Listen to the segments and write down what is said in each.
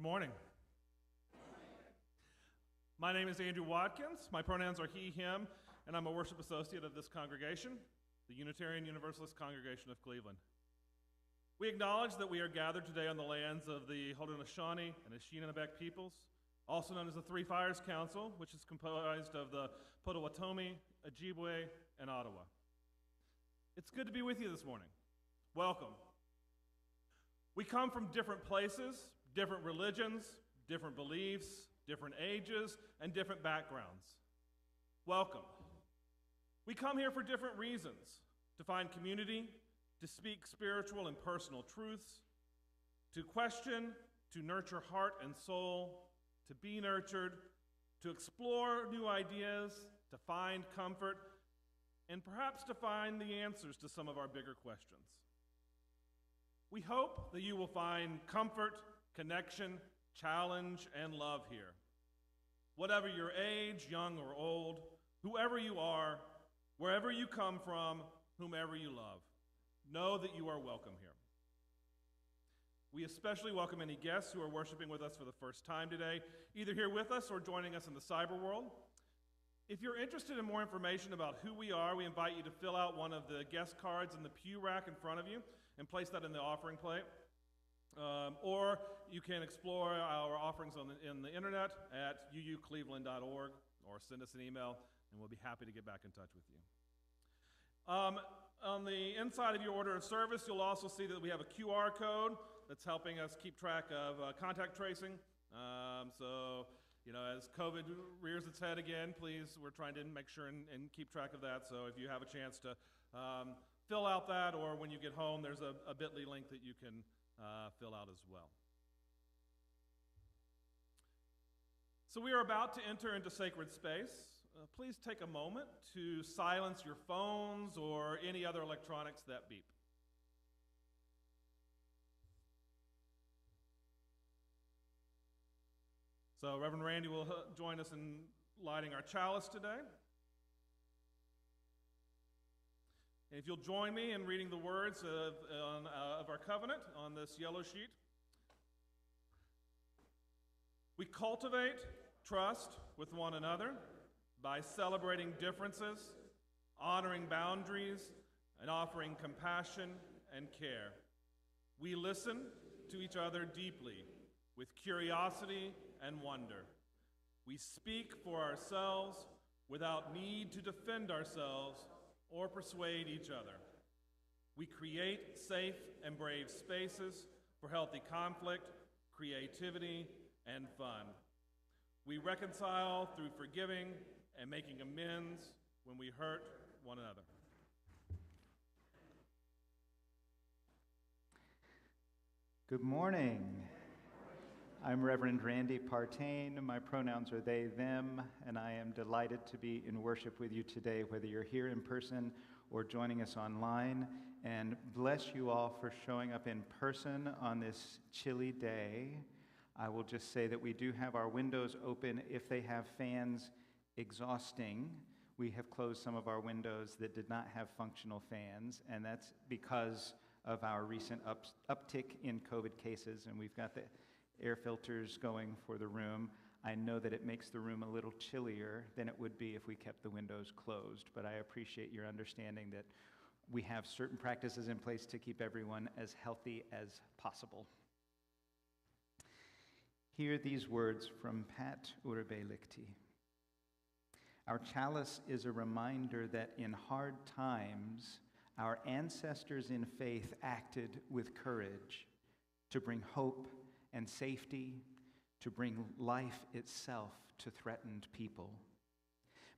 Good morning. My name is Andrew Watkins. My pronouns are he, him, and I'm a worship associate of this congregation, the Unitarian Universalist Congregation of Cleveland. We acknowledge that we are gathered today on the lands of the Haudenosaunee and Anishinaabe peoples, also known as the Three Fires Council, which is comprised of the Potawatomi, Ojibwe, and Ottawa. It's good to be with you this morning. Welcome. We come from different places, different religions, different beliefs, different ages, and different backgrounds. Welcome. We come here for different reasons: to find community, to speak spiritual and personal truths, to question, to nurture heart and soul, to be nurtured, to explore new ideas, to find comfort, and perhaps to find the answers to some of our bigger questions. We hope that you will find comfort, connection, challenge, and love here. Whatever your age, young or old, whoever you are, wherever you come from, whomever you love, know that you are welcome here. We especially welcome any guests who are worshiping with us for the first time today, either here with us or joining us in the cyber world. If you're interested in more information about who we are, we invite you to fill out one of the guest cards in the pew rack in front of you and place that in the offering plate. Or you can explore our offerings in the internet at uucleveland.org, or send us an email, and we'll be happy to get back in touch with you. On the inside of your order of service, you'll also see that we have a QR code that's helping us keep track of contact tracing. So, as COVID rears its head again, please, we're trying to make sure and keep track of that. So if you have a chance to fill out that, or when you get home, there's a bit.ly link that you can fill out as well. So we are about to enter into sacred space. Please take a moment to silence your phones or any other electronics that beep. So Reverend Randy will join us in lighting our chalice today. And if you'll join me in reading the words of our covenant on this yellow sheet. We cultivate trust with one another by celebrating differences, honoring boundaries, and offering compassion and care. We listen to each other deeply with curiosity and wonder. We speak for ourselves without need to defend ourselves or persuade each other. We create safe and brave spaces for healthy conflict, creativity, and fun. We reconcile through forgiving and making amends when we hurt one another. Good morning. I'm Reverend Randy Partain. My pronouns are they, them, and I am delighted to be in worship with you today, whether you're here in person or joining us online. And bless you all for showing up in person on this chilly day. I will just say that we do have our windows open. If they have fans exhausting, we have closed some of our windows that did not have functional fans, and that's because of our recent uptick in COVID cases, and we've got the air filters going for the room. I know that it makes the room a little chillier than it would be if we kept the windows closed, but I appreciate your understanding that we have certain practices in place to keep everyone as healthy as possible. Hear these words from Pat Uribe-Lichty. Our chalice is a reminder that in hard times, our ancestors in faith acted with courage to bring hope and safety, to bring life itself to threatened people.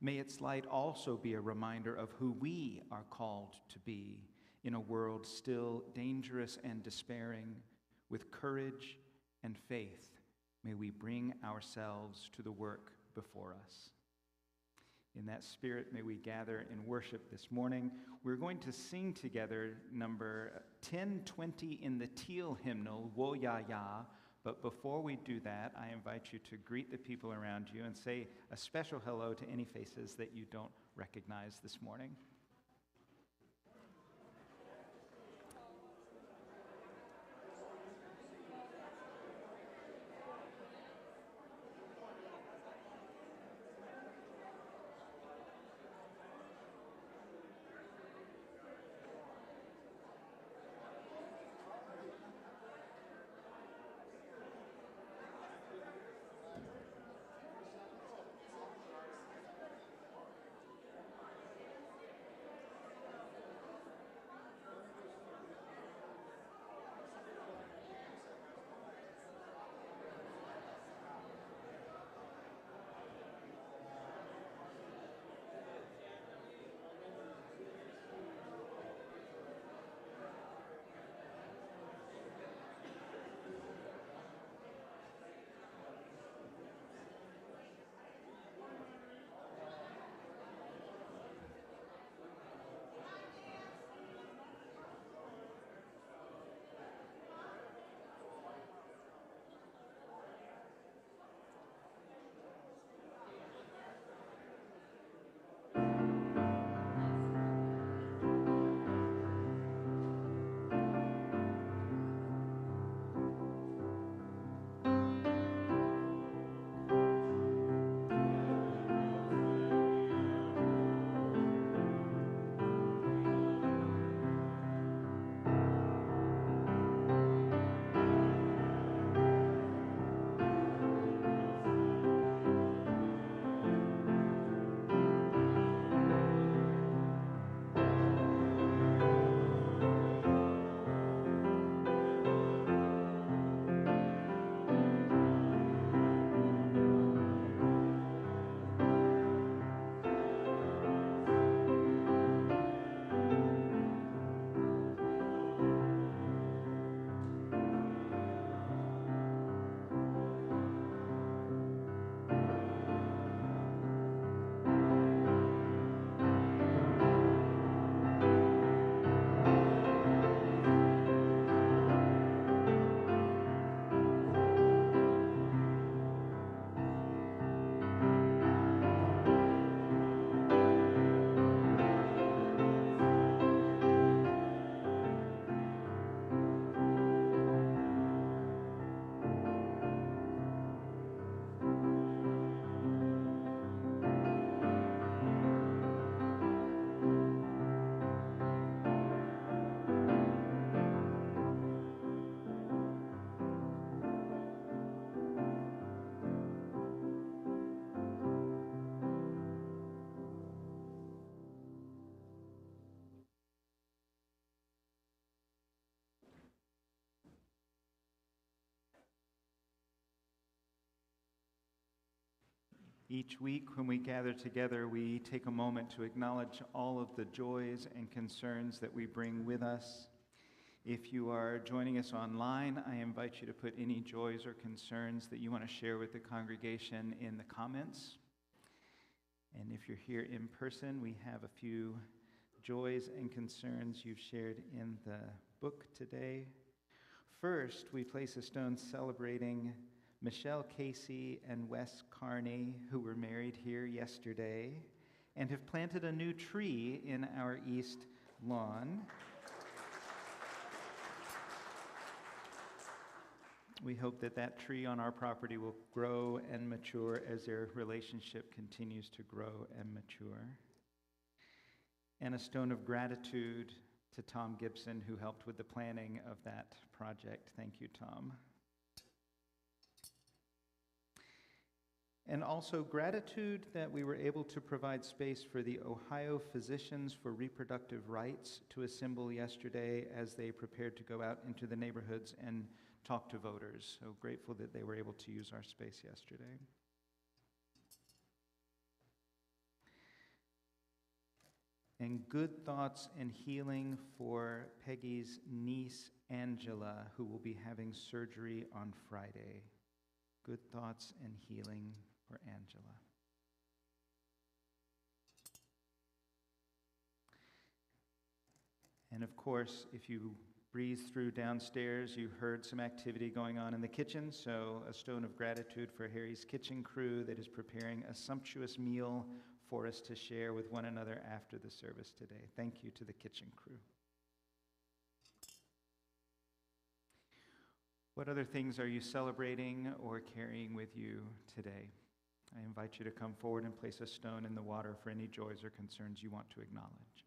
May its light also be a reminder of who we are called to be in a world still dangerous and despairing. With courage and faith, may we bring ourselves to the work before us. In that spirit, may we gather in worship this morning. We're going to sing together number 1020 in the teal hymnal, Woyaya. But before we do that, I invite you to greet the people around you and say a special hello to any faces that you don't recognize this morning. Each week when we gather together, we take a moment to acknowledge all of the joys and concerns that we bring with us. If you are joining us online, I invite you to put any joys or concerns that you want to share with the congregation in the comments. And if you're here in person, we have a few joys and concerns you've shared in the book today. First, we place a stone celebrating Michelle Casey and Wes Carney, who were married here yesterday and have planted a new tree in our east lawn. We hope that that tree on our property will grow and mature as their relationship continues to grow and mature. And a stone of gratitude to Tom Gibson, who helped with the planning of that project. Thank you, Tom. And also gratitude that we were able to provide space for the Ohio Physicians for Reproductive Rights to assemble yesterday as they prepared to go out into the neighborhoods and talk to voters. So grateful that they were able to use our space yesterday. And good thoughts and healing for Peggy's niece, Angela, who will be having surgery on Friday. Good thoughts and healing for Angela. And of course, if you breezed through downstairs, you heard some activity going on in the kitchen, so a stone of gratitude for Harry's kitchen crew that is preparing a sumptuous meal for us to share with one another after the service today. Thank you to the kitchen crew. What other things are you celebrating or carrying with you today? I invite you to come forward and place a stone in the water for any joys or concerns you want to acknowledge.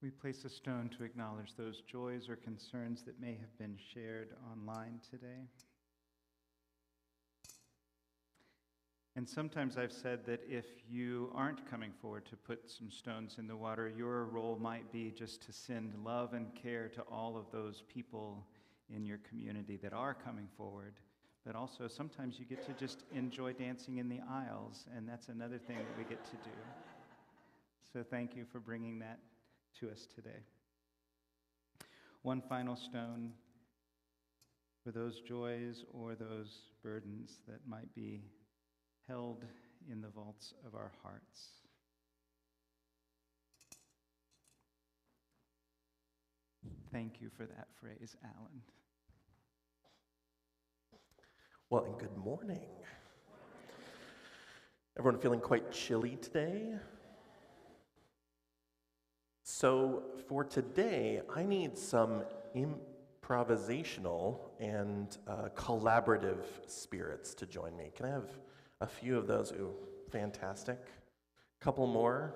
we place a stone to acknowledge those joys or concerns that may have been shared online today. And sometimes I've said that if you aren't coming forward to put some stones in the water, your role might be just to send love and care to all of those people in your community that are coming forward. But also sometimes you get to just enjoy dancing in the aisles, and that's another thing that we get to do. So thank you for bringing that to us today. One final stone for those joys or those burdens that might be held in the vaults of our hearts. Thank you for that phrase, Alan. Well, and good morning. Everyone feeling quite chilly today? So for today, I need some improvisational and collaborative spirits to join me. Can I have a few of those? Ooh, fantastic. Couple more.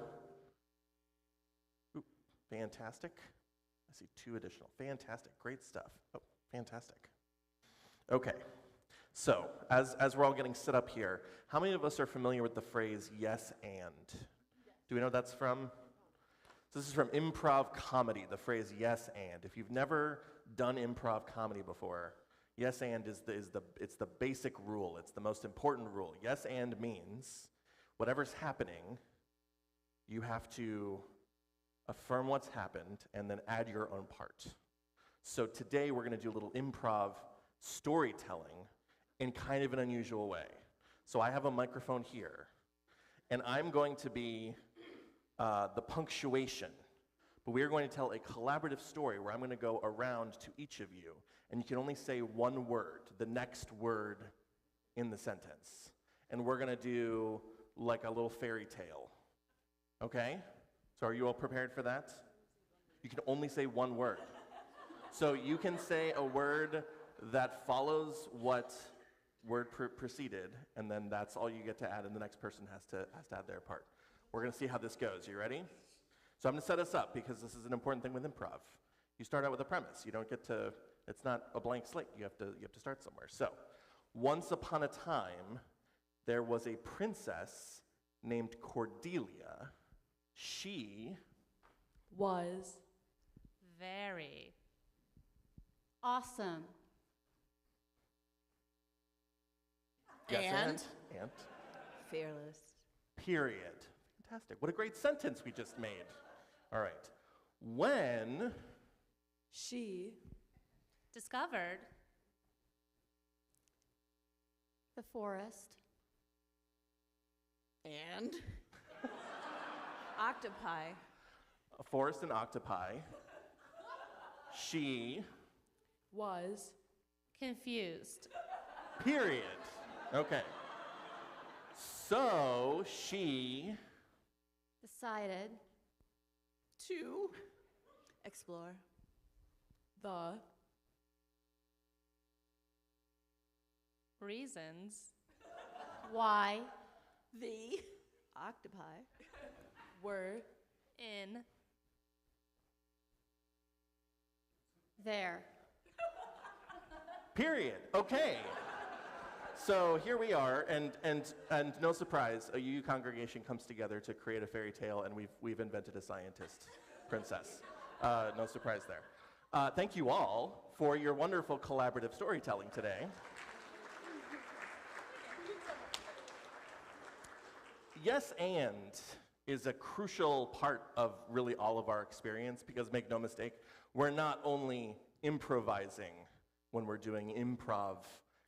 Ooh, fantastic. I see 2 additional. Fantastic, great stuff. Oh, fantastic. Okay, so as we're all getting set up here, how many of us are familiar with the phrase yes and? Do we know what that's from? So this is from improv comedy, the phrase yes and. If you've never done improv comedy before, yes and is the basic rule. It's the most important rule. Yes and means whatever's happening, you have to affirm what's happened and then add your own part. So today we're going to do a little improv storytelling in kind of an unusual way. So I have a microphone here, and I'm going to be the punctuation. But we are going to tell a collaborative story where I'm going to go around to each of you, and you can only say one word, the next word in the sentence. And we're going to do like a little fairy tale. Okay? So are you all prepared for that? You can only say one word. So you can say a word that follows what word preceded, and then that's all you get to add, and the next person has to add their part. We're going to see how this goes. You ready? So I'm going to set us up because this is an important thing with improv. You start out with a premise. You don't get to, it's not a blank slate. You have to start somewhere. So, once upon a time, there was a princess named Cordelia. She was very awesome. Yes, and fearless. Period. Fantastic. What a great sentence we just made. All right. When She discovered the forest and octopi a forest and octopi, she, was confused. period. Okay. So she Decided to explore the reasons why the octopi were in there. period. Okay. So here we are, and no surprise, a UU congregation comes together to create a fairy tale, and we've invented a scientist princess. No surprise there. Thank you all for your wonderful collaborative storytelling today. Yes, and is a crucial part of really all of our experience, because make no mistake, we're not only improvising when we're doing improv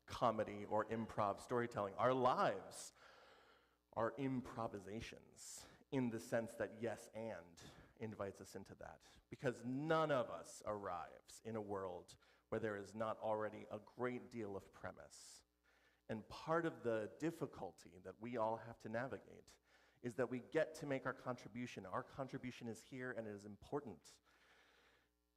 comedy or improv storytelling. Our lives are improvisations in the sense that yes and invites us into that, because none of us arrives in a world where there is not already a great deal of premise. And part of the difficulty that we all have to navigate is that we get to make our contribution. Our contribution is here and it is important.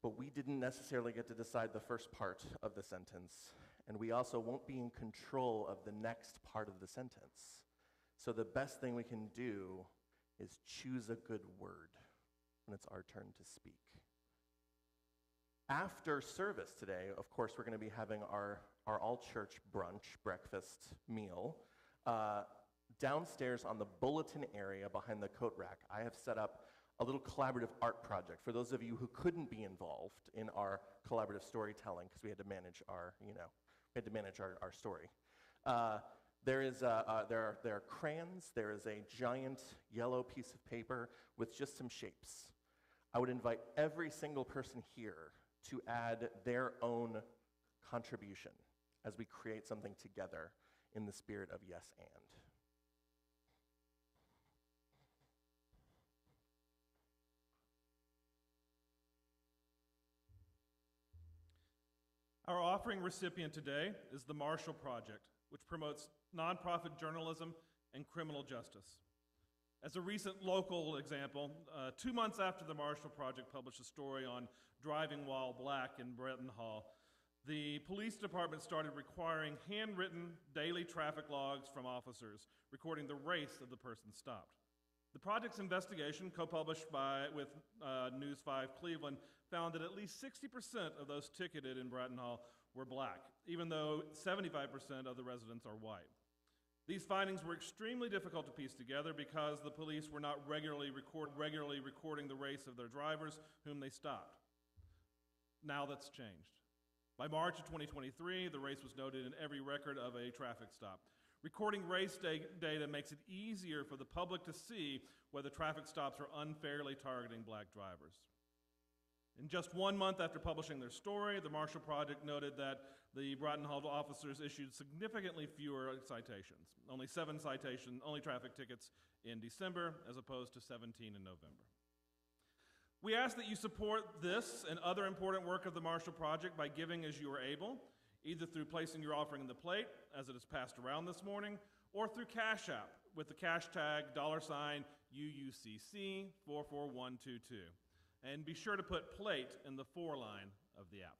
But we didn't necessarily get to decide the first part of the sentence, and we also won't be in control of the next part of the sentence. So the best thing we can do is choose a good word. when it's our turn to speak. After service today, of course, we're going to be having our all-church brunch, breakfast meal. Downstairs on the bulletin area behind the coat rack, I have set up a little collaborative art project for those of you who couldn't be involved in our collaborative storytelling because we had to manage our story. There are crayons. There is a giant yellow piece of paper with just some shapes. I would invite every single person here to add their own contribution as we create something together in the spirit of yes and. Our offering recipient today is the Marshall Project, which promotes nonprofit journalism and criminal justice. As a recent local example, 2 months after the Marshall Project published a story on driving while black in Bretton Hall, the police department started requiring handwritten daily traffic logs from officers recording the race of the person stopped. The project's investigation, co-published with News 5 Cleveland, found that at least 60% of those ticketed in Bretton Hall were black, even though 75% of the residents are white. These findings were extremely difficult to piece together because the police were not regularly recording the race of their drivers whom they stopped. Now that's changed. By March of 2023, the race was noted in every record of a traffic stop. Recording race data makes it easier for the public to see whether traffic stops are unfairly targeting black drivers. In just 1 month after publishing their story, the Marshall Project noted that the Bretton Hall officers issued significantly fewer citations, only traffic tickets in December as opposed to 17 in November. We ask that you support this and other important work of the Marshall Project by giving as you are able, either through placing your offering in the plate, as it is passed around this morning, or through Cash App with the cash tag $UUCC44122. And be sure to put plate in the for line of the app.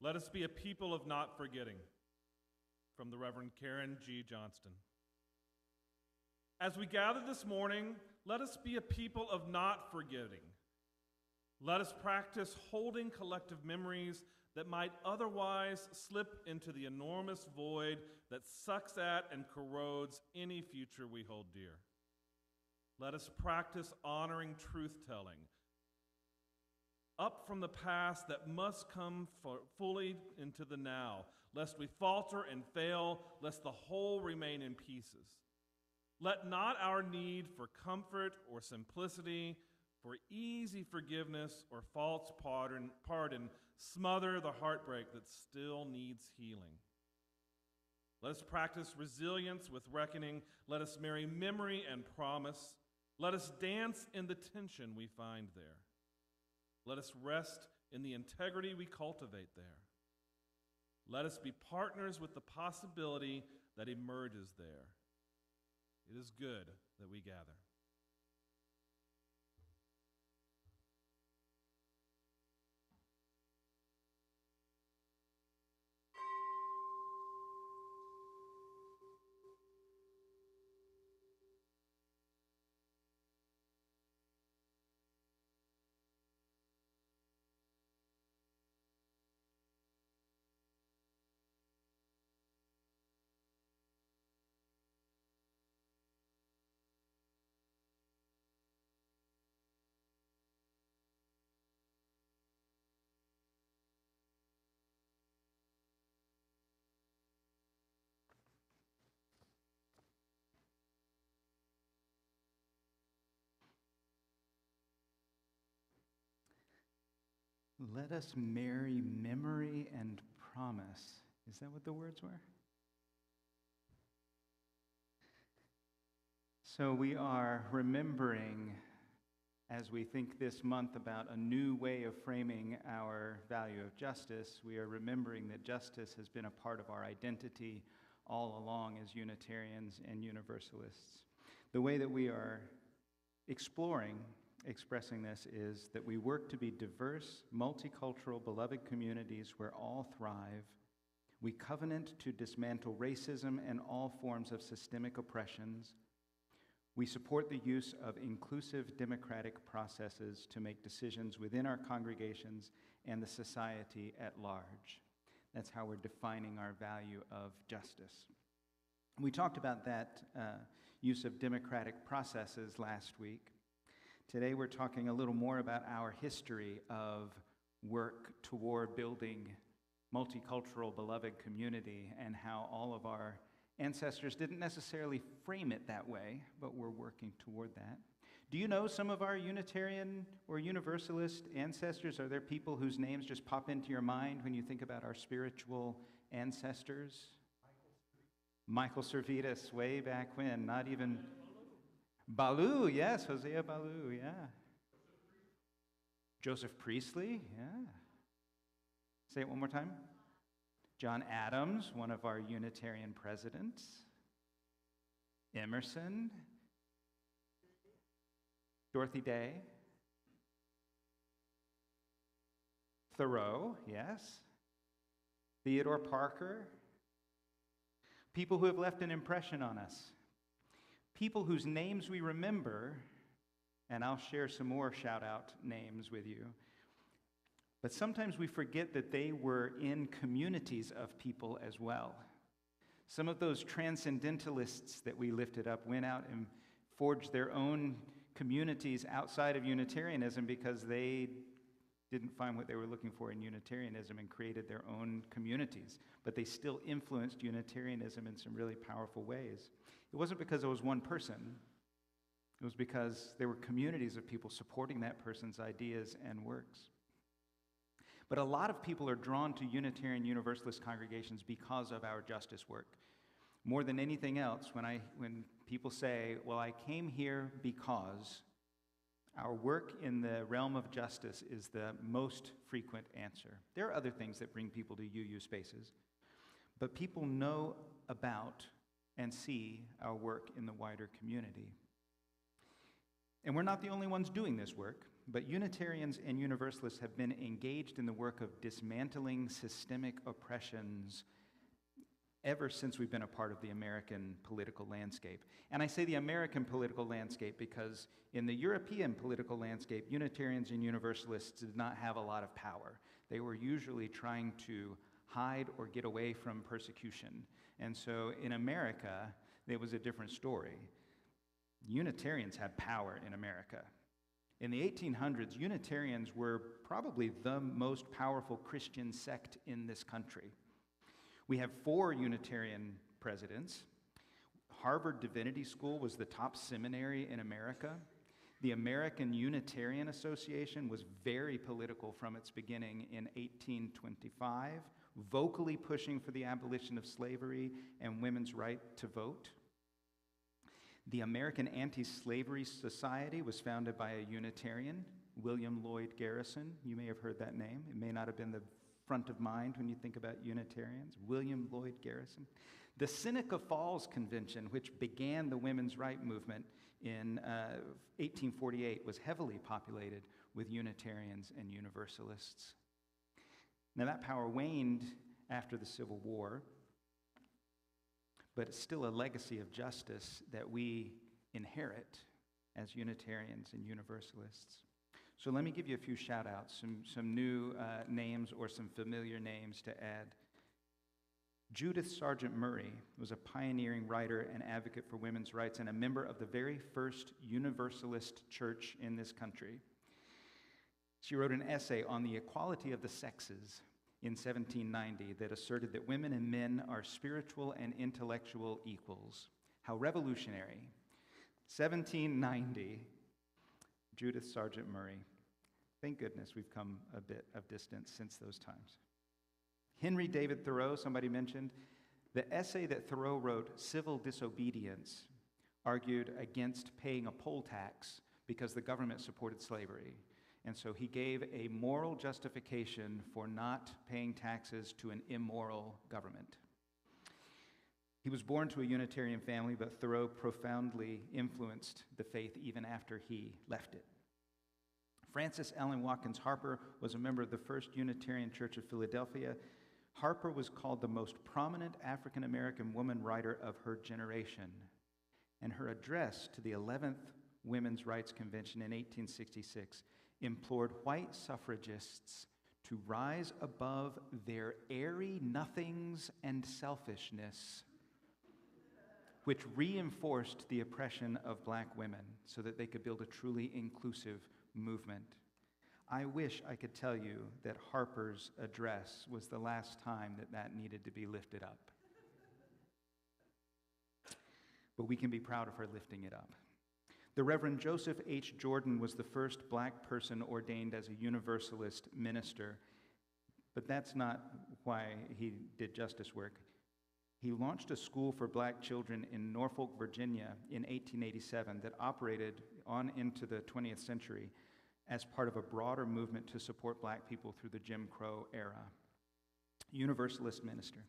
Let us be a people of not forgetting. From the Reverend Karin G. Johnston. As we gather this morning, let us be a people of not forgetting. Let us practice holding collective memories that might otherwise slip into the enormous void that sucks at and corrodes any future we hold dear. Let us practice honoring truth-telling, up from the past that must come fully into the now, lest we falter and fail, lest the whole remain in pieces. Let not our need for comfort or simplicity, for easy forgiveness or false pardon smother the heartbreak that still needs healing. Let us practice resilience with reckoning. Let us marry memory and promise. Let us dance in the tension we find there. Let us rest in the integrity we cultivate there. Let us be partners with the possibility that emerges there. It is good that we gather. Let us marry memory and promise. Is that what the words were? So we are remembering, as we think this month about a new way of framing our value of justice, we are remembering that justice has been a part of our identity all along as Unitarians and Universalists. The way that we are expressing this is that we work to be diverse, multicultural, beloved communities where all thrive. We covenant to dismantle racism and all forms of systemic oppressions. We support the use of inclusive democratic processes to make decisions within our congregations and the society at large. That's how we're defining our value of justice. We talked about that use of democratic processes last week. Today we're talking a little more about our history of work toward building multicultural, beloved community and how all of our ancestors didn't necessarily frame it that way, but we're working toward that. Do you know some of our Unitarian or Universalist ancestors? Are there people whose names just pop into your mind when you think about our spiritual ancestors? Michael Servetus, way back when, not even... Baloo, yes, Hosea Baloo, yeah. Joseph Priestley, yeah. Say it one more time. John Adams, one of our Unitarian presidents. Emerson. Dorothy Day. Thoreau, yes. Theodore Parker. People who have left an impression on us. People whose names we remember, and I'll share some more shout-out names with you. But sometimes we forget that they were in communities of people as well. Some of those transcendentalists that we lifted up went out and forged their own communities outside of Unitarianism because they didn't find what they were looking for in Unitarianism and created their own communities. But they still influenced Unitarianism in some really powerful ways. It wasn't because it was one person. It was because there were communities of people supporting that person's ideas and works. But a lot of people are drawn to Unitarian Universalist congregations because of our justice work. More than anything else, when people say, well, I came here because our work in the realm of justice is the most frequent answer. There are other things that bring people to UU spaces, but people know about and see our work in the wider community. And we're not the only ones doing this work. but Unitarians and Universalists have been engaged in the work of dismantling systemic oppressions ever since we've been a part of the American political landscape. And I say the American political landscape because in the European political landscape, Unitarians and Universalists did not have a lot of power. They were usually trying to hide or get away from persecution. And so in America, it was a different story. Unitarians had power in America. In the 1800s, Unitarians were probably the most powerful Christian sect in this country. We have 4 Unitarian presidents. Harvard Divinity School was the top seminary in America. The American Unitarian Association was very political from its beginning in 1825, vocally pushing for the abolition of slavery and women's right to vote. The American Anti-Slavery Society was founded by a Unitarian, William Lloyd Garrison. You may have heard that name. It may not have been the front of mind when you think about Unitarians. William Lloyd Garrison. The Seneca Falls Convention, which began the women's right movement in 1848, was heavily populated with Unitarians and Universalists. Now that power waned after the Civil War, but it's still a legacy of justice that we inherit as Unitarians and Universalists. So let me give you a few shout-outs, some new names or some familiar names to add. Judith Sargent Murray was a pioneering writer and advocate for women's rights and a member of the very first Universalist church in this country. She wrote an essay on the equality of the sexes in 1790 that asserted that women and men are spiritual and intellectual equals. How revolutionary. 1790, Judith Sargent Murray. Thank goodness we've come a bit of distance since those times. Henry David Thoreau, somebody mentioned. The essay that Thoreau wrote, Civil Disobedience, argued against paying a poll tax because the government supported slavery. And so he gave a moral justification for not paying taxes to an immoral government. He was born to a Unitarian family, but Thoreau profoundly influenced the faith even after he left it. Frances Ellen Watkins Harper was a member of the First Unitarian Church of Philadelphia. Harper was called the most prominent African-American woman writer of her generation. And her address to the 11th Women's Rights Convention in 1866 implored white suffragists to rise above their airy nothings and selfishness, which reinforced the oppression of black women so that they could build a truly inclusive movement. I wish I could tell you that Harper's address was the last time that needed to be lifted up. But we can be proud of her lifting it up. The Reverend Joseph H. Jordan was the first black person ordained as a Universalist minister, but that's not why he did justice work. He launched a school for black children in Norfolk, Virginia in 1887 that operated on into the 20th century as part of a broader movement to support black people through the Jim Crow era. Universalist minister.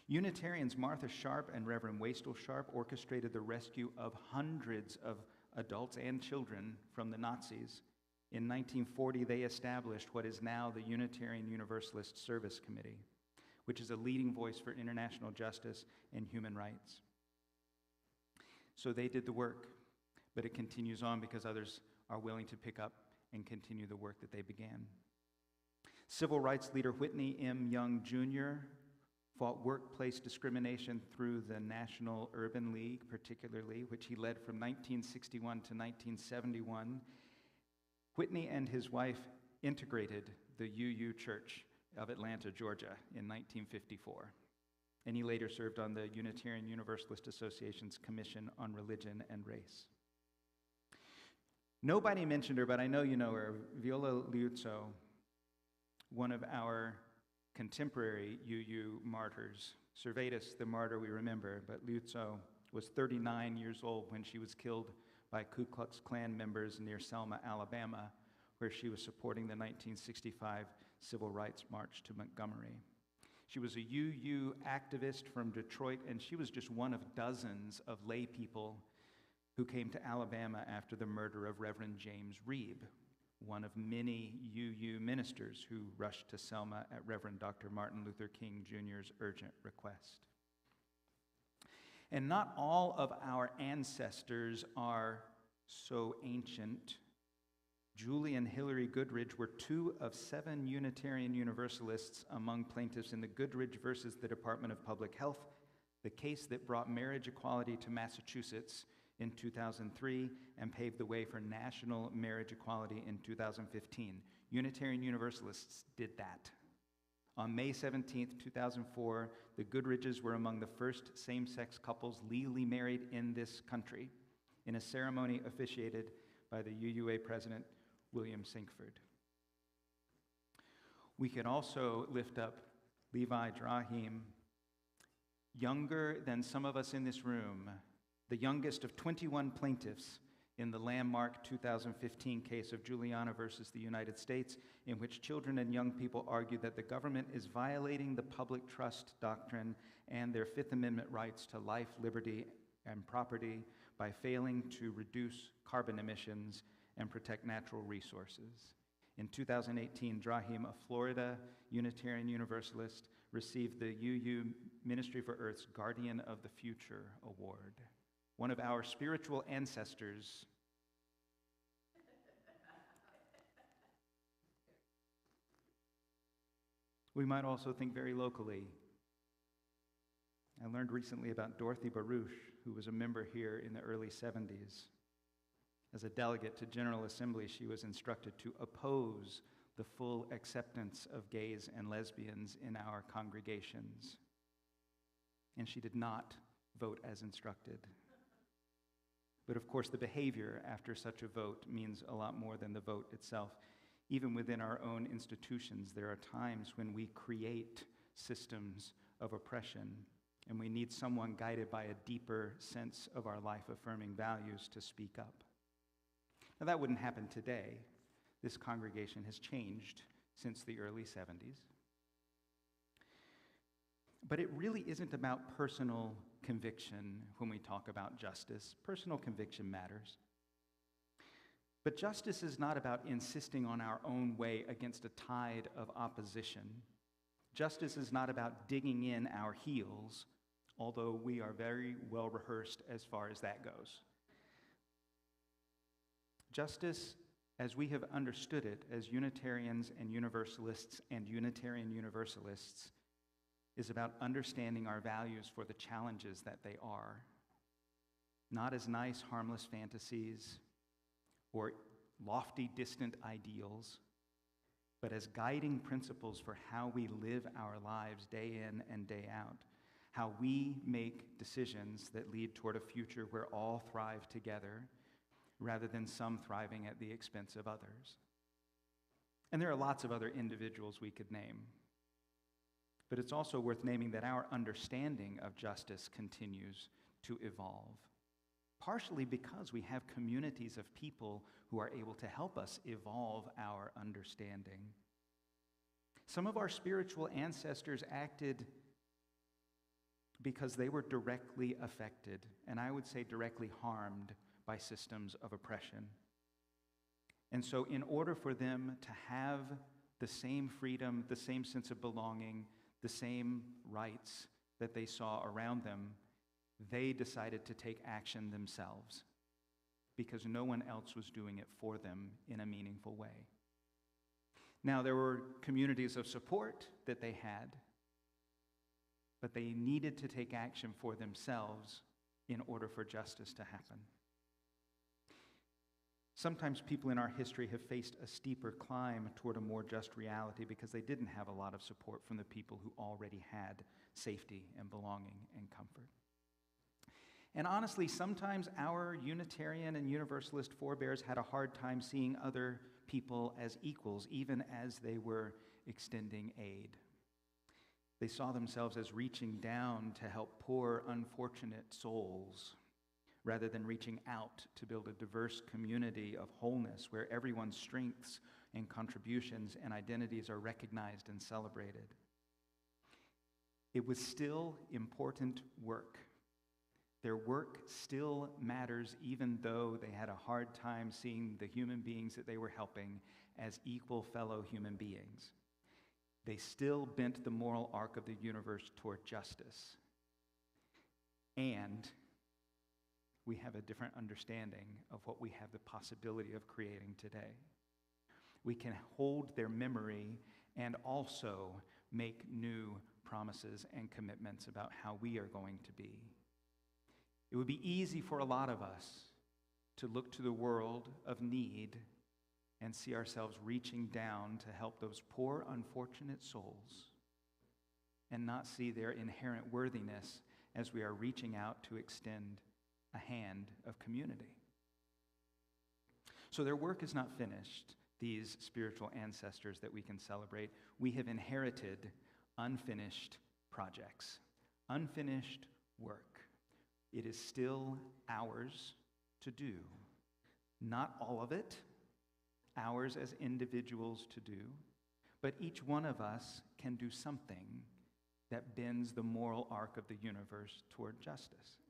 Unitarians Martha Sharp and Reverend Wastel Sharp orchestrated the rescue of hundreds of adults and children from the Nazis. In 1940, they established what is now the Unitarian Universalist Service Committee, which is a leading voice for international justice and human rights. So they did the work, but it continues on because others are willing to pick up and continue the work that they began. Civil rights leader Whitney M. Young Jr. fought workplace discrimination through the National Urban League, particularly, which he led from 1961 to 1971. Whitney and his wife integrated the UU Church of Atlanta, Georgia, in 1954. And he later served on the Unitarian Universalist Association's Commission on Religion and Race. Nobody mentioned her, but I know you know her, Viola Liuzzo, one of our contemporary UU martyrs. Servetus, the martyr we remember, but Liuzzo was 39 years old when she was killed by Ku Klux Klan members near Selma, Alabama, where she was supporting the 1965 Civil Rights March to Montgomery. She was a UU activist from Detroit, and she was just one of dozens of lay people who came to Alabama after the murder of Reverend James Reeb, one of many UU ministers who rushed to Selma at Reverend Dr. Martin Luther King Jr.'s urgent request. And not all of our ancestors are so ancient. Julie and Hillary Goodridge were 2 of 7 Unitarian Universalists among plaintiffs in the Goodridge versus the Department of Public Health, the case that brought marriage equality to Massachusetts in 2003 and paved the way for national marriage equality in 2015. Unitarian Universalists did that. On May 17, 2004, the Goodridges were among the first same-sex couples legally married in this country in a ceremony officiated by the UUA president, William Sinkford. We could also lift up Levi Drahim, younger than some of us in this room, the youngest of 21 plaintiffs in the landmark 2015 case of Juliana versus the United States, in which children and young people argued that the government is violating the public trust doctrine and their Fifth Amendment rights to life, liberty, and property by failing to reduce carbon emissions and protect natural resources. In 2018, Drahim, a Florida Unitarian Universalist, received the UU Ministry for Earth's Guardian of the Future Award. One of our spiritual ancestors. We might also think very locally. I learned recently about Dorothy Baruch, who was a member here in the early 70s. As a delegate to General Assembly, she was instructed to oppose the full acceptance of gays and lesbians in our congregations. And she did not vote as instructed. But of course, the behavior after such a vote means a lot more than the vote itself. Even within our own institutions, there are times when we create systems of oppression, and we need someone guided by a deeper sense of our life-affirming values to speak up. Now, that wouldn't happen today. This congregation has changed since the early 70s. But it really isn't about personal conviction when we talk about justice. Personal conviction matters. But justice is not about insisting on our own way against a tide of opposition. Justice is not about digging in our heels, although we are very well rehearsed as far as that goes. Justice, as we have understood it as Unitarians and Universalists and Unitarian Universalists, is about understanding our values for the challenges that they are, not as nice, harmless fantasies or lofty, distant ideals, but as guiding principles for how we live our lives day in and day out, how we make decisions that lead toward a future where all thrive together rather than some thriving at the expense of others. And there are lots of other individuals we could name. But it's also worth naming that our understanding of justice continues to evolve, partially because we have communities of people who are able to help us evolve our understanding. Some of our spiritual ancestors acted because they were directly affected, and I would say directly harmed by systems of oppression. And so in order for them to have the same freedom, the same sense of belonging, the same rights that they saw around them, they decided to take action themselves because no one else was doing it for them in a meaningful way. Now, there were communities of support that they had, but they needed to take action for themselves in order for justice to happen. Sometimes people in our history have faced a steeper climb toward a more just reality because they didn't have a lot of support from the people who already had safety and belonging and comfort. And honestly, sometimes our Unitarian and Universalist forebears had a hard time seeing other people as equals, even as they were extending aid. They saw themselves as reaching down to help poor, unfortunate souls, rather than reaching out to build a diverse community of wholeness where everyone's strengths and contributions and identities are recognized and celebrated. It was still important work, Their work still matters, even though they had a hard time seeing the human beings that they were helping as equal fellow human beings. They still bent the moral arc of the universe toward justice. And we have a different understanding of what we have the possibility of creating today. We can hold their memory and also make new promises and commitments about how we are going to be. It would be easy for a lot of us to look to the world of need and see ourselves reaching down to help those poor, unfortunate souls and not see their inherent worthiness as we are reaching out to extend a hand of community. So their work is not finished, these spiritual ancestors that we can celebrate. We have inherited unfinished projects, unfinished work. It is still ours to do. Not all of it, ours as individuals to do, but each one of us can do something that bends the moral arc of the universe toward justice.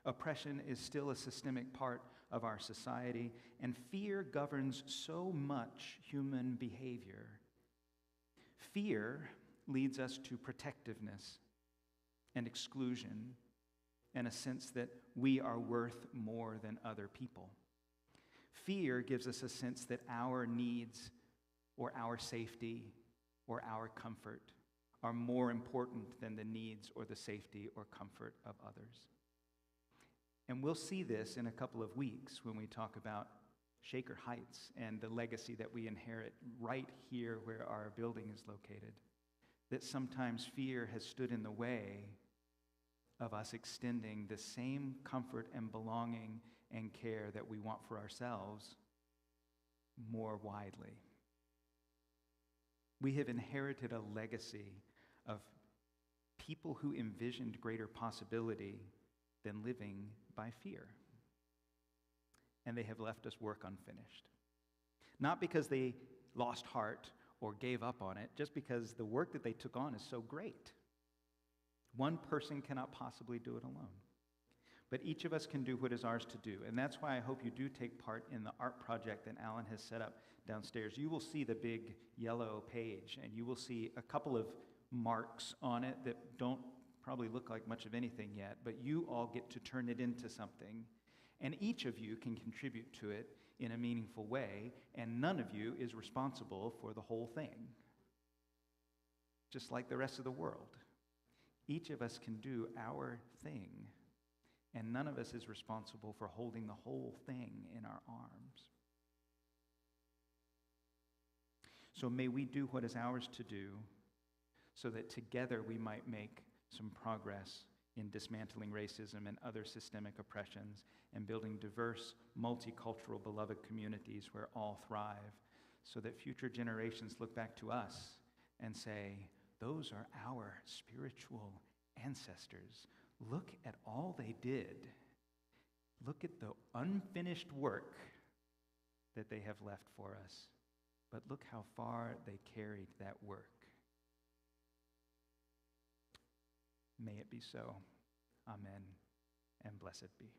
Oppression is still a systemic part of our society, and fear governs so much human behavior. Fear leads us to protectiveness and exclusion and a sense that we are worth more than other people. Fear gives us a sense that our needs or our safety or our comfort are more important than the needs or the safety or comfort of others. And we'll see this in a couple of weeks when we talk about Shaker Heights and the legacy that we inherit right here where our building is located. That sometimes fear has stood in the way of us extending the same comfort and belonging and care that we want for ourselves more widely. We have inherited a legacy of people who envisioned greater possibility than living by fear. And they have left us work unfinished. Not because they lost heart or gave up on it, just because the work that they took on is so great. One person cannot possibly do it alone. But each of us can do what is ours to do. And that's why I hope you do take part in the art project that Alan has set up downstairs. You will see the big yellow page, and you will see a couple of marks on it that don't probably look like much of anything yet, but you all get to turn it into something. And each of you can contribute to it in a meaningful way, and none of you is responsible for the whole thing. Just like the rest of the world. Each of us can do our thing, and none of us is responsible for holding the whole thing in our arms. So may we do what is ours to do so that together we might make some progress in dismantling racism and other systemic oppressions and building diverse, multicultural, beloved communities where all thrive, so that future generations look back to us and say, those are our spiritual ancestors. Look at all they did. Look at the unfinished work that they have left for us. But look how far they carried that work. May it be so. Amen, and blessed be.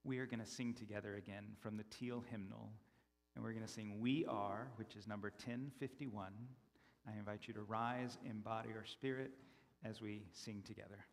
We are going to sing together again from the Teal hymnal, and we're going to sing We Are, which is number 1051. I invite you to rise in body or spirit as we sing together.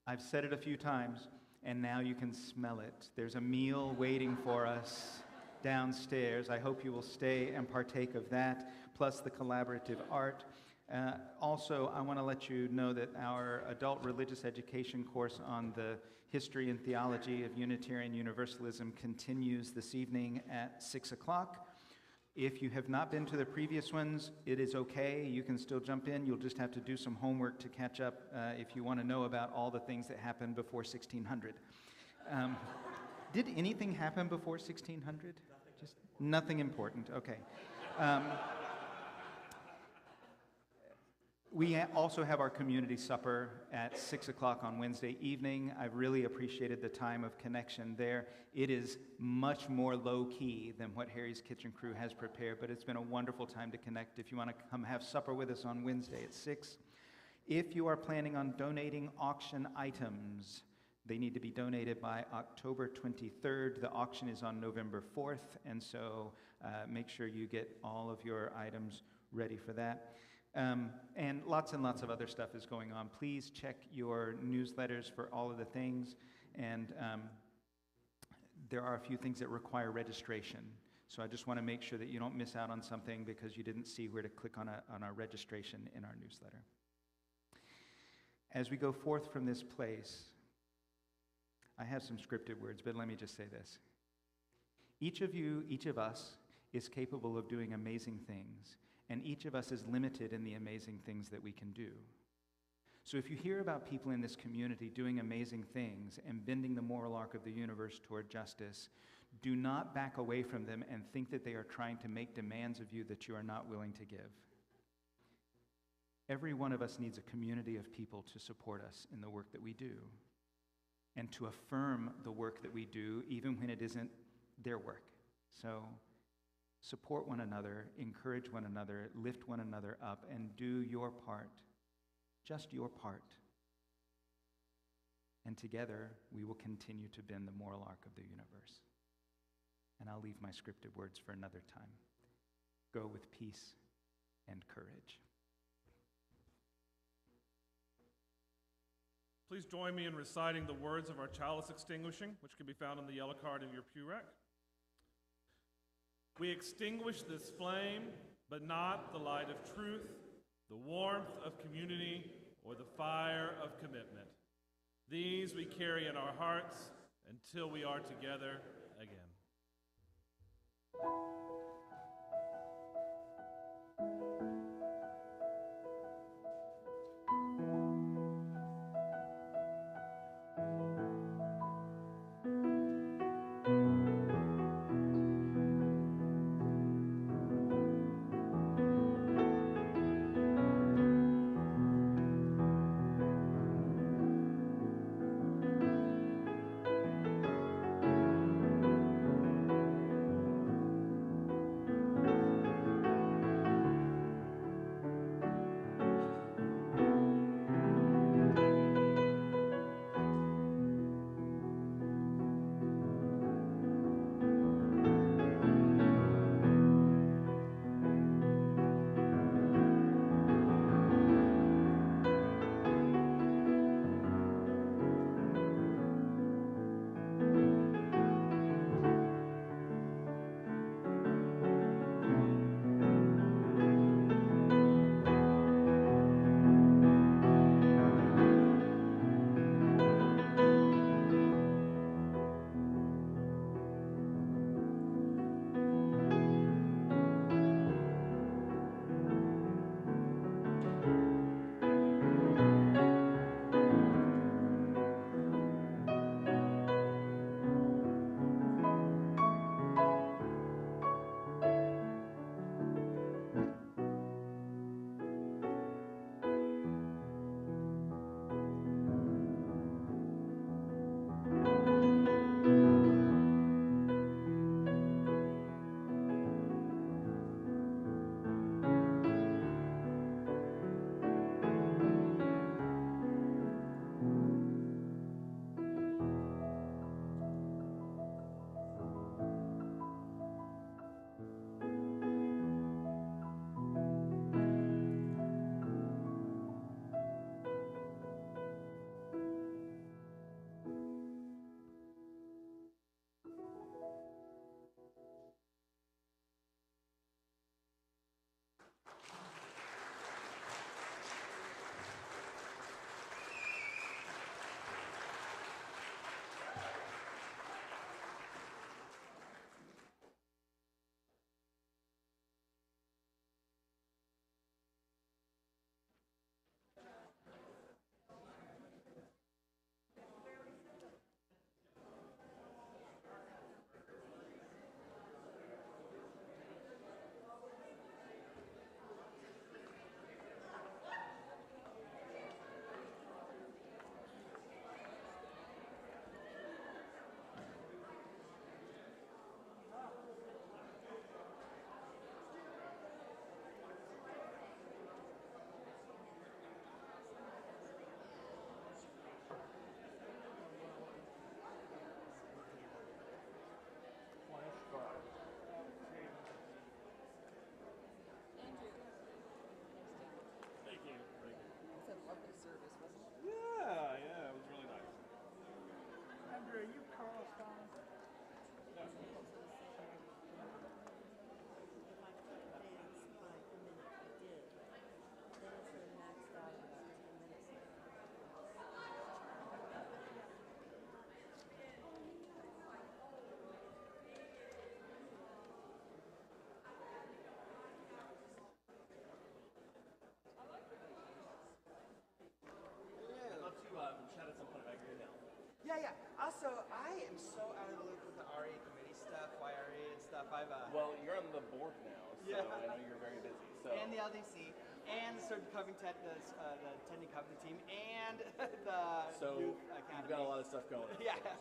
I've said it a few times, and now you can smell it. There's a meal waiting for us downstairs. I hope you will stay and partake of that, plus the collaborative art. Also, I want to let you know that our adult religious education course on the history and theology of Unitarian Universalism continues this evening at 6 o'clock. If you have not been to the previous ones, it is okay. You can still jump in. You'll just have to do some homework to catch up if you want to know about all the things that happened before 1600. Did anything happen before 1600? Just nothing important. Okay. We also have our community supper at 6 o'clock on Wednesday evening. I've really appreciated the time of connection there. It is much more low-key than what Harry's Kitchen Crew has prepared, but it's been a wonderful time to connect. If you want to come have supper with us on Wednesday at 6. If you are planning on donating auction items, they need to be donated by October 23rd. The auction is on November 4th, and so make sure you get all of your items ready for that. And lots of other stuff is going on. Please check your newsletters for all of the things. And there are a few things that require registration. So I just want to make sure that you don't miss out on something because you didn't see where to click on our registration in our newsletter. As we go forth from this place, I have some scripted words, but let me just say this. Each of us is capable of doing amazing things. And each of us is limited in the amazing things that we can do. So if you hear about people in this community doing amazing things and bending the moral arc of the universe toward justice, do not back away from them and think that they are trying to make demands of you that you are not willing to give. Every one of us needs a community of people to support us in the work that we do and to affirm the work that we do even when it isn't their work. So support one another, encourage one another, lift one another up, and do your part, just your part. And together, we will continue to bend the moral arc of the universe. And I'll leave my scripted words for another time. Go with peace and courage. Please join me in reciting the words of our chalice extinguishing, which can be found on the yellow card in your pew rack. We extinguish this flame, but not the light of truth, the warmth of community, or the fire of commitment. These we carry in our hearts until we are together again. Yeah. Also, I am so out of the loop with the RA committee stuff, YRA and stuff. Well, you're on the board now, so Yeah. I know you're very busy. So. And the LDC, and the Certain Covington, the Tending Covington team, and the So Youth you've Academy. got a lot of stuff going on. Yeah. So.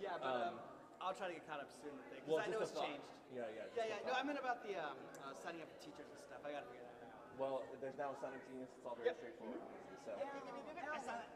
Yeah, but I'll try to get caught up soon with it, because Well, I know just it's a thought. changed. Yeah. No, I meant about the signing up for teachers and stuff. I gotta figure that out. Well, there's now a Sonic Genius. It's all very straightforward. So. I saw that.